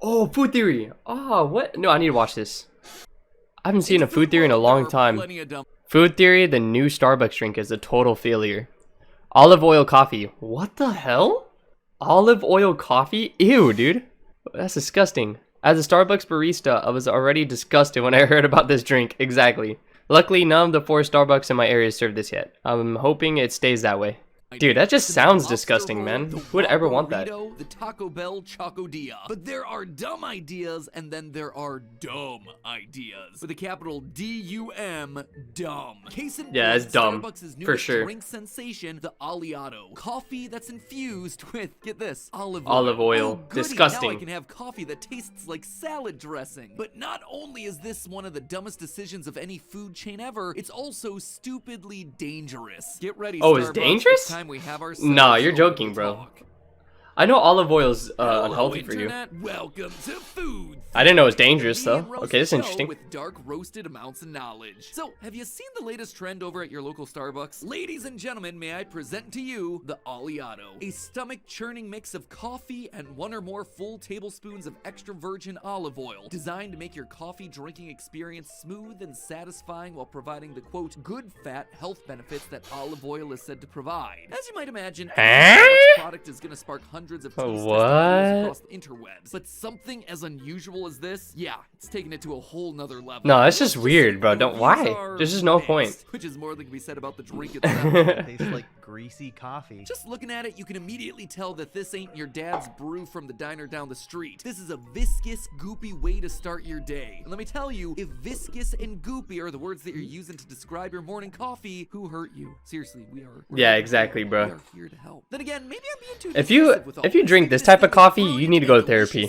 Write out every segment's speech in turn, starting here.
Oh, food theory. Oh, what? No, I need to watch this. I haven't seen a food theory in a long time. Food theory, the new Starbucks drink is a total failure. Olive oil coffee. What the hell? Olive oil coffee? Ew, dude. That's disgusting. As a Starbucks barista, I was already disgusted when I heard about this drink. Exactly. Luckily, none of the 4 Starbucks in my area serve this yet. I'm hoping it stays that way. Dude, that just sounds disgusting, man. Who would ever want that? The Taco Bell Chocodilla. But there are dumb ideas, and then there are dumb ideas. With a capital D-U-M, dumb. Case in Yeah, it's dumb. Starbucks' For newest sure. drink sensation, the Aliato. Coffee that's infused with, get this, olive oil. Olive oil. Oh, goody, Disgusting. now I can have coffee that tastes like salad dressing. But not only is this one of the dumbest decisions of any food chain ever, it's also stupidly dangerous. Get ready, Oh, it's Starbucks. dangerous? We have Nah, you're joking, bro. Talk. I know olive oil's Hello, unhealthy for you. Internet. Welcome to Food. I didn't know it was dangerous, though. Roast Okay, that's show interesting. With dark roasted amounts of knowledge. So, have you seen the latest trend over at your local Starbucks? Ladies and gentlemen, may I present to you the Aliato, a stomach-churning mix of coffee and 1 or more full tablespoons of extra virgin olive oil, designed to make your coffee drinking experience smooth and satisfying while providing the quote good fat health benefits that olive oil is said to provide. As you might imagine, Starbucks product is going to spark hundreds of taste What? testing across the interwebs. But something as unusual as this, yeah, it's taking it to a whole nother level. No, that's just weird, bro. Don't. Why? There's just no mixed, point. Which is more than can be said about the drink itself. Tastes like greasy coffee. Just looking at it, you can immediately tell that this ain't your dad's brew from the diner down the street. This is a viscous, goopy way to start your day. And let me tell you, if viscous and goopy are the words that you're using to describe your morning coffee, who hurt you? Seriously, we're Yeah, exactly, We bro. are here to help. Then again, maybe I'm being too If you dismissive with all drink this type of coffee, you need to go to therapy.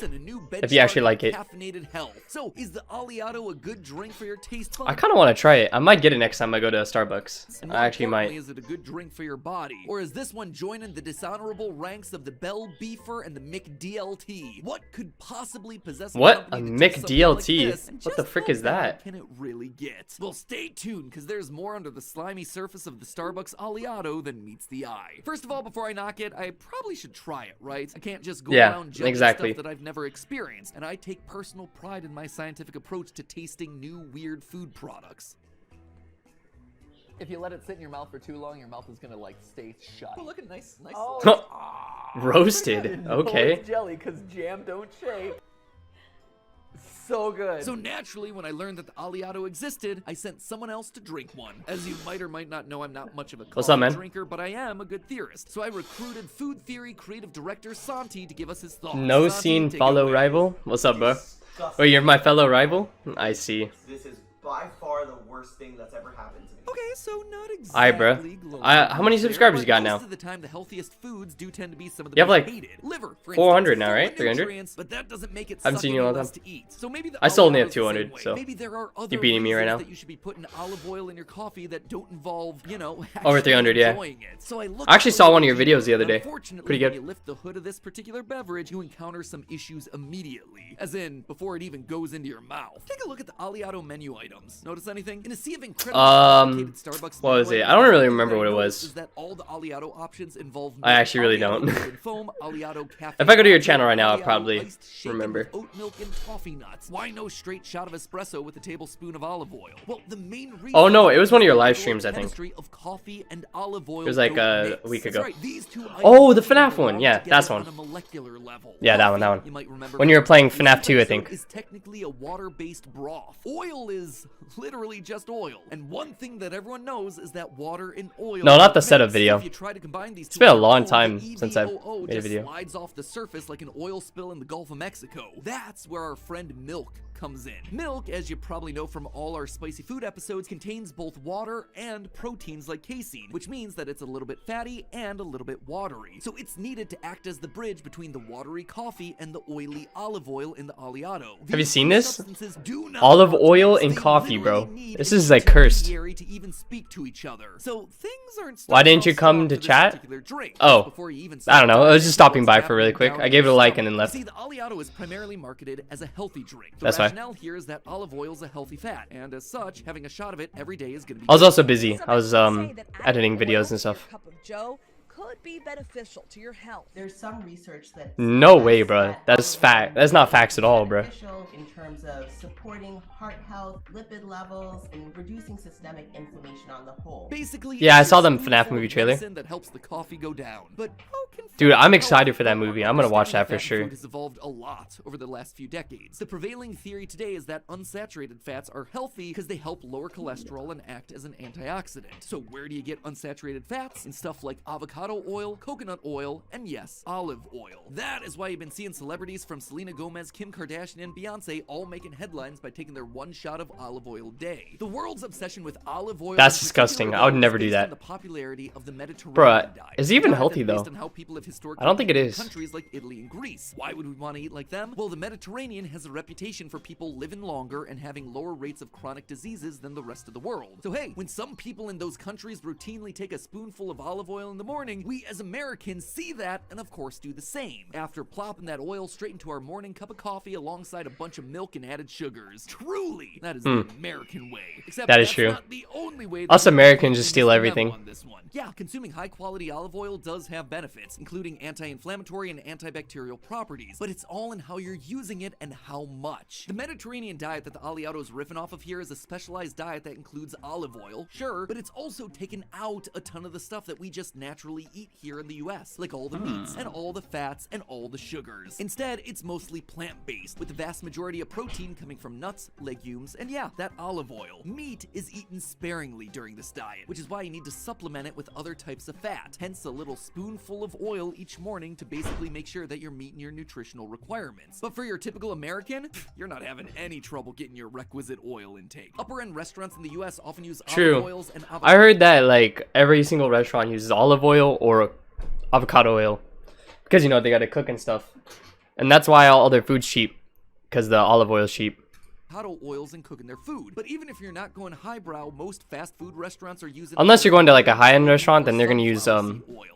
If you actually like it. Caffeinated health. So, is the Aliato a good drink for your taste buds? I kind of want to try it. I might get it next time I go to Starbucks. And I more actually importantly, might. Is it a good drink for your body? Or is this one joining the dishonorable ranks of the Bell Beefer and the McDLT? What could possibly possess What? company A to do something like McDLT? this? And What the just frick how is that? bad can it really get? Well, stay tuned, because there's more under the slimy surface of the Starbucks Aliato than meets the eye. First of all, before I knock it, I probably should try it, right? I can't just go Yeah, around judging exactly. stuff that I've never experienced, and I take personal pride in my scientific approach to tasting new weird food products. If you let it sit in your mouth for too long, your mouth is gonna like stay shut. Oh, look at nice. Oh, roasted. Okay. It's jelly because jam don't shake. So good. So naturally, when I learned that the Aliato existed, I sent someone else to drink one. As you might or might not know, I'm not much of a What's up, coffee man? drinker, but I am a good theorist. So I recruited food theory creative director Santi to give us his thoughts. No Santi, scene, take it follow away. rival. What's up, bro? Oh, you're my fellow rival? I see. This is by far the worst thing that's ever happened to me. Okay, so not exactly. Alright, bro. glowing How many there, subscribers you but got most now? of the time, the healthiest foods do tend to be some of the You have, most like, hated. Liver, for 400 instance, now, full right? of 300? nutrients, but that doesn't make it Haven't suck seen you in a any long less time. to eat. So maybe the I still only Aliato have is the same 200, way. so maybe there are other you're beating me right reasons now. that you should be putting olive oil in your coffee that don't involve, you know, Over actually 300, yeah. enjoying it. So I I actually saw one of your videos the other day. Unfortunately, Pretty when good. you lift the hood of this particular beverage, you encounter some issues immediately. As in, before it even goes into your mouth. Take a look at the Aliato menu items. Notice anything? In a sea of incredibly complicated Starbucks what was menu it? items, I don't really one thing remember that what it I was. noticed is that all the Aliato options involve I actually really Aliato don't. liquid foam, Aliato cafe If I go to your latte, channel right now, I'll Aliato probably iced shaken remember. with oat milk and toffee nuts. Why no straight shot of espresso with a tablespoon of olive oil? Well, the main reason Oh, no, it was one of your is live the streams, I think. chemistry of coffee and olive oil. It was like don't a mix. week That's ago. right, these two Oh, items the FNAF belong one. Yeah, together that's one. on a molecular level. Yeah, that one, that Coffee, one. you might remember When from you were playing previous FNAF 2, I episode, think. is technically a water-based broth. Oil is literally just oil. And one thing that everyone knows is that water and oil No, not the mix. setup video. If you try to combine these It's two been a on their long own, time the since I've EVOO made a just video. slides off the surface like an oil spill in the Gulf of Mexico. That's where our friend milk comes in. Milk, as you probably know from all our spicy food episodes, contains both water and proteins like casein, which means that it's a little bit fatty and a little bit watery. So it's needed to act as the bridge between the watery coffee and the oily olive oil in the Aliato. Have you These seen two this? substances do not Olive want to oil mix. and They coffee, literally bro. need This an is, like, cursed. intermediary to even speak to each other. So things aren't Why didn't you starting come off to strong for this chat? particular drink. Oh, Before you even I don't know. I was start just stopping what's by for really happening quick. down I gave it a your like stomach. and then left. You see, the Aliato is primarily marketed as a healthy drink. The That's why. rationale here is that olive oil is a healthy fat, and as such, having a shot of it every day is going to be I was good. also busy. I was editing videos and stuff. could be beneficial to your health. There's some research that No way, suggests bro. that That's olive fact. oil That's not is facts at all, bro. beneficial in terms of supporting heart health, lipid levels, and reducing systemic inflammation on the whole. Basically, Yeah, I it's saw your the FNAF spoonful movie of trailer. medicine that helps the coffee go down. But how can Dude, I'm fat excited help? for that movie. I'm gonna watch that for Understanding sure. Food has evolved a lot over the last few decades. The prevailing theory today is that unsaturated fats are healthy because they help lower cholesterol and act as an antioxidant. So where do you get unsaturated fats? In stuff like avocado oil, coconut oil, and yes, olive oil. That is why you've been seeing celebrities from Selena Gomez, Kim Kardashian, and Beyonce all making headlines by taking their one shot of olive oil a day. The world's obsession with olive oil That's in disgusting. particular, I would though, never is do based that. on the popularity of the Mediterranean Bruh, diet. is it even A diet healthy, that's based though? on how people have historically I don't think it eaten in is. countries like Italy and Greece. Why would we want to eat like them? Well, the Mediterranean has a reputation for people living longer and having lower rates of chronic diseases than the rest of the world. So hey, when some people in those countries routinely take a spoonful of olive oil in the morning, we as Americans see that and of course do the same. After plopping that oil straight into our morning cup of coffee alongside a bunch of milk and added sugars. Truly, that is the American way. Except That is that's true. not the only way Us that Americans we just steal mess everything. on this one. Yeah, consuming high quality olive oil does have benefits, including anti-inflammatory and antibacterial properties, but it's all in how you're using it and how much. The Mediterranean diet that the Aliado is riffing off of here is a specialized diet that includes olive oil, sure, but it's also taken out a ton of the stuff that we just naturally eat here in the US, like all the meats and all the fats and all the sugars. Instead, it's mostly plant-based, with the vast majority of protein coming from nuts, legumes, and yeah, that olive oil. Meat is eaten sparingly during this diet, which is why you need to supplement it with other types of fat, hence a little spoonful of oil each morning to basically make sure that you're meeting your nutritional requirements. But for your typical American, you're not having any trouble getting your requisite oil intake. Upper-end restaurants in the US often use True. olive oils and I heard that like every single restaurant uses olive oil or avocado oil because you know they gotta cook and stuff, and that's why all their food's cheap because the olive oil is cheap. avocado oils and cooking their food. But even if you're not going highbrow, most fast food restaurants are using Unless you're going to like a high-end restaurant, then they're gonna use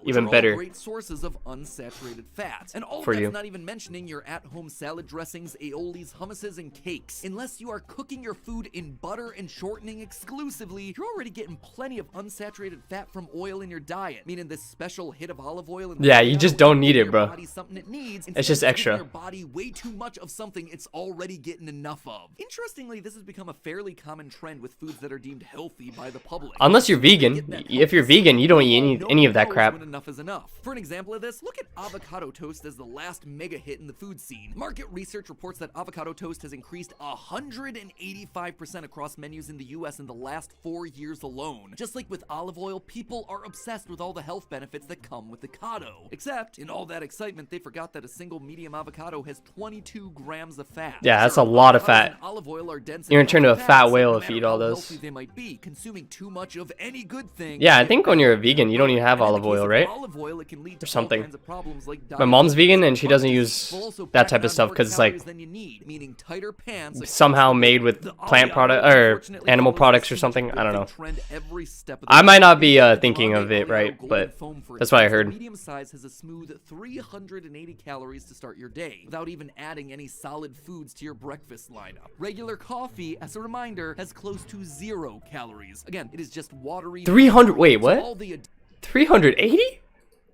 even better great sources of unsaturated fats. And all for that's you. not even mentioning your at-home salad dressings, aiolis, hummuses, and cakes. Unless you are cooking your food in butter and shortening exclusively, you're already getting plenty of unsaturated fat from oil in your diet. Meaning this special hit of olive oil and Yeah, you just don't need it, your bro. body something it needs, It's just instead of extra. giving your body way too much of something it's already getting enough of. Interestingly, this has become a fairly common trend with foods that are deemed healthy by the public. Unless you're vegan. If you're vegan, you don't eat any of that crap. When enough is enough. For an example of this, look at avocado toast as the last mega hit in the food scene. Market research reports that avocado toast has increased 185% across menus in the US in the last 4 years alone. Just like with olive oil, people are obsessed with all the health benefits that come with avocado. Except, in all that excitement, they forgot that a single medium avocado has 22 grams of fat. Yeah, that's Sure, a lot of avocados fat. and olive oil are dense You're in gonna turn into a fats, fat no whale if matter you eat all how those. healthy they might be, consuming too much of any good thing. Yeah, I think when you're a vegan, you don't even have And in the olive oil, case of right? olive oil, it can lead to Or something. all kinds of problems like My mom's diabetes, vegan and she doesn't heart use disease. We'll also that pack type of on stuff more 'cause it's like calories than you need, meaning tighter pants across somehow the made board. with The plant Aliado, product or unfortunately, animal follows products the or something. super I don't know. big trend every step of the I way. might not be The thinking Grande of it Aliado right, Golden but Foam, for that's what I instance, heard. the medium size has a smooth 380 calories to start your day, without even adding any solid foods to your breakfast lineup. Regular coffee, as a reminder, has close to 0 calories. Again, it is just watery. 300 wait, So what? all the 380?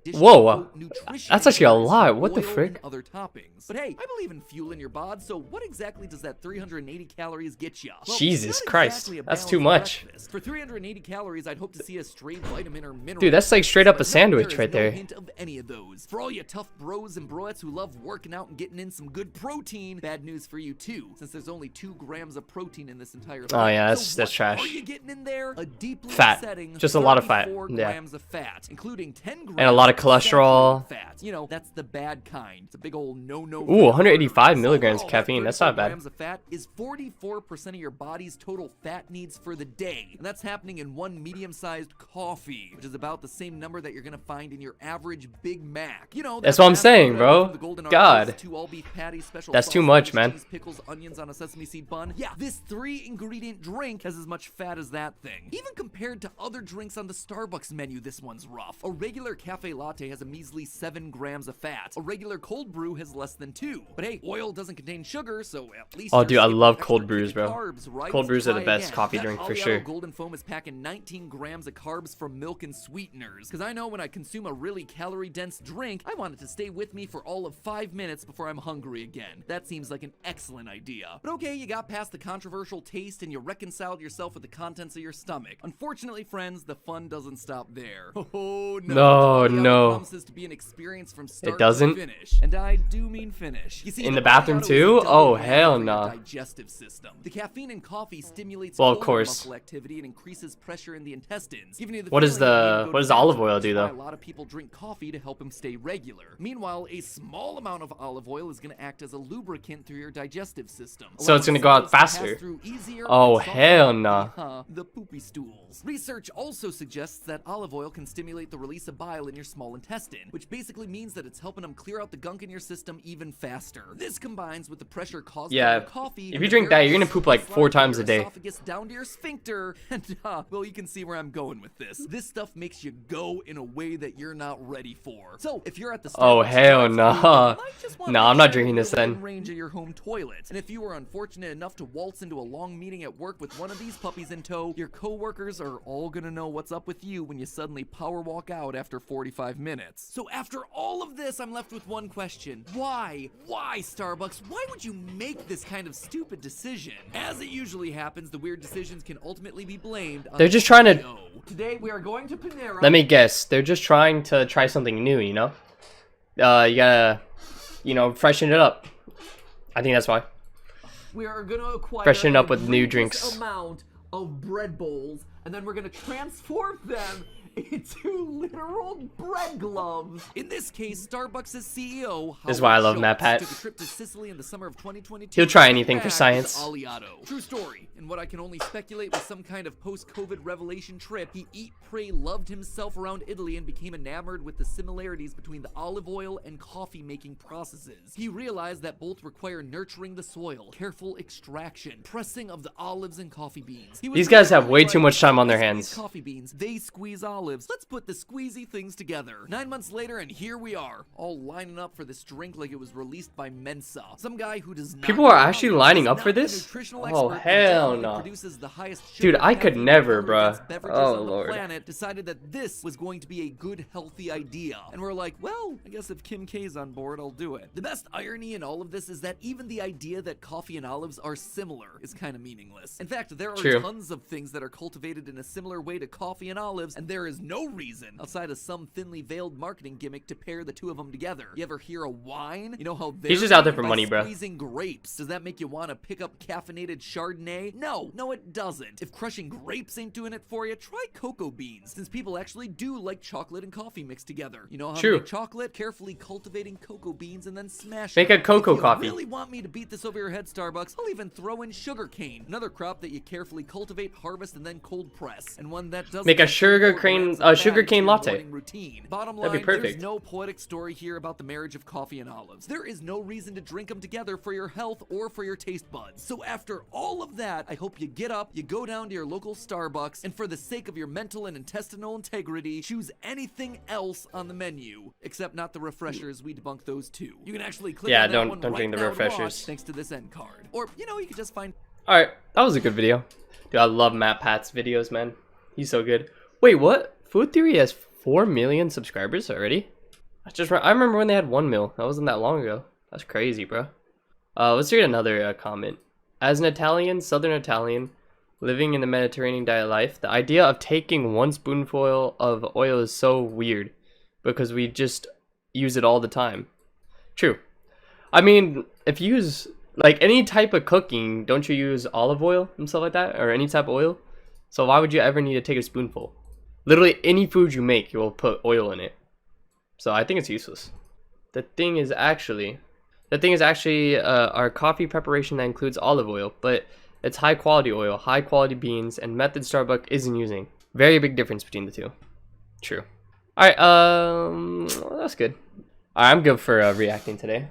additional, Whoa, quote, nutrition that's actually a in lot. What the oil frick? and other toppings. But hey, I believe in fueling your bod, so what exactly does that 380 calories get you? Well, Jesus not Christ, exactly a that's too balanced much. breakfast. For 380 calories, I'd hope to see a straight vitamin or mineral. Dude, that's like straight up a But sandwich there is right no there. hint of any of those. For all you tough bros and broettes who love working out and getting in some good protein, bad news for you too, since there's only 2 grams of protein in this entire thing. Oh, yeah, So that's what trash. Are you getting in there? A deeply Fat. upsetting Just a lot of fat. 34 Yeah. grams of fat, including 10 grams And a lot of of cholesterol. saturated fat. You know, that's the bad kind. It's a big old no-no. Ooh, 185 milligrams Overall, caffeine. That's not 34 bad. grams of fat is 44% of your body's total fat needs for the day. And that's happening in one medium-sized coffee, which is about the same number that you're gonna find in your average Big Mac. You know, That's that what I'm fast saying, food bro. from the Golden God. Arches, 2 all-beef patties, special That's too sauce, much, lettuce, man. cheese, pickles, onions on a sesame seed bun. Yeah, this 3-ingredient drink has as much fat as that thing. Even compared to other drinks on the Starbucks menu, this one's rough. A regular cafe latte latte has a measly 7 grams of fat. A regular cold brew has less than 2. But hey, oil doesn't contain sugar, so at least Oh, you're dude, I skipping love extra cold brews, kick of bro. carbs, right? Cold brews are the Try best again. coffee That drink for Aliado sure. Golden Foam is packing 19 grams of carbs from milk and sweeteners. Because I know when I consume a really calorie-dense drink, I want it to stay with me for all of 5 minutes before I'm hungry again. That seems like an excellent idea. But okay, you got past the controversial taste and you reconciled yourself with the contents of your stomach. Unfortunately, friends, the fun doesn't stop there. Oh no! No. Promises to be an experience from start doesn't? to finish, and I do mean finish. You see, In the bathroom Aliado is too? a double Oh, whammy hell for your nah. digestive system. The caffeine in coffee stimulates Well, of colon course. muscle activity and increases pressure in the intestines, giving you the What does feeling that you need to go what to does the olive bathroom, oil which do is why though? a lot of people drink coffee to help them stay regular. Meanwhile, a small amount of olive oil is going to act as a lubricant through your digestive system. So it's gonna go out faster. Oh, hell nah. The poopy stools. Research also suggests that olive oil can stimulate the release of bile in your small intestine, which basically means that it's helping them clear out the gunk in your system even faster. This combines with the pressure caused by Yeah, your coffee. if and you the drink that, very you're gonna poop like slide 4 from times your a day. esophagus down to your sphincter, and well, you can see where I'm going with this. This stuff makes you go in a way that you're not ready for. So if you're at the Oh, Starbucks hell drive-thru, nah. you might just wanna Nah, make I'm not sure drinking that this you're then. within range of your home toilet. And if you were unfortunate enough to waltz into a long meeting at work with one of these puppies in tow, your coworkers are all gonna know what's up with you when you suddenly power walk out after 45 minutes. So after all of this, I'm left with one question. Why? Why, Starbucks? Why would you make this kind of stupid decision? As it usually happens, the weird decisions can ultimately be blamed on They're the just trying to- CEO. Today we are going to Panera. Let me guess. They're just trying to try something new, you know? You gotta, freshen it up. I think that's why. We are going to acquire Freshen it up a with new egregious drinks. amount of bread bowls, and then we're going to transform them into literal bread gloves. In this case, Starbucks' CEO, This is why I love Howard matpat. Schultz, took a trip to Sicily in the summer of 2022. He'll try and anything came for back science. with Aliado. True story. In what I can only speculate was some kind of post-COVID revelation trip, he eat, pray, loved himself around Italy and became enamored with the similarities between the olive oil and coffee making processes. He realized that both require nurturing the soil, careful extraction, pressing of the olives and coffee beans. He was These guys have literally way too like, much time on their "I squeeze hands." Coffee beans, they squeeze olives. Let's put the squeezy things together. 9 months later, and here we are, all lining up for this drink like it was released by Mensa. Some guy who does not People are know actually olives, lining is up not for a this? nutritional Oh, expert, hell and no. produces the highest Dude, sugar, I could caffeine, never, and bruh. calorie-dense beverages Oh, on the Lord. planet, decided that this was going to be a good, healthy idea. And we're like, well, I guess if Kim K's on board, I'll do it. The best irony in all of this is that even the idea that coffee and olives are similar is kind of meaningless. In fact, there are True. tons of things that are cultivated in a similar way to coffee and olives, and there is no reason, outside of some thinly veiled marketing gimmick, to pair the two of them together. You ever hear of wine? You know how He's just out there for by money, bro. squeezing grapes. Does that make you want to pick up caffeinated Chardonnay? No, it doesn't. If crushing grapes ain't doing it for you, try cocoa beans, since people actually do like chocolate and coffee mixed together. You know how True. to make chocolate? Carefully cultivating cocoa beans and then smash Make them. a cocoa If you coffee. really want me to beat this over your head, Starbucks, I'll even throw in sugarcane, another crop that you carefully cultivate, harvest, and then cold press, and one that doesn't Make a have 24 grams of fat sugarcane into your latte. morning routine. Bottom line, That'd be perfect. there's no poetic story here about the marriage of coffee and olives. There is no reason to drink them together for your health or for your taste buds. So after all of that, I hope you get up, you go down to your local Starbucks, and for the sake of your mental and intestinal integrity, choose anything else on the menu. Except not the refreshers, we debunk those too. You can actually click Yeah, on that don't one drink right the now to watch, refreshers. thanks to this end card. Or, you could just find... Alright, that was a good video. Dude, I love matpat's videos, man. He's so good. Wait, what? Food Theory has 4 million subscribers already? I remember when they had 1 mil. That wasn't that long ago. That's crazy, bro. Let's read another comment. As an Italian, Southern Italian, living in the Mediterranean diet life, the idea of taking 1 spoonful of oil is so weird because we just use it all the time. True. I mean, if you use like any type of cooking, don't you use olive oil and stuff like that, or any type of oil? So why would you ever need to take a spoonful? Literally any food you make, you will put oil in it. So I think it's useless. The thing is actually our coffee preparation that includes olive oil, but it's high quality oil, high quality beans, and method Starbucks isn't using. Very big difference between the two. True. Alright, that's good. I'm good for reacting today.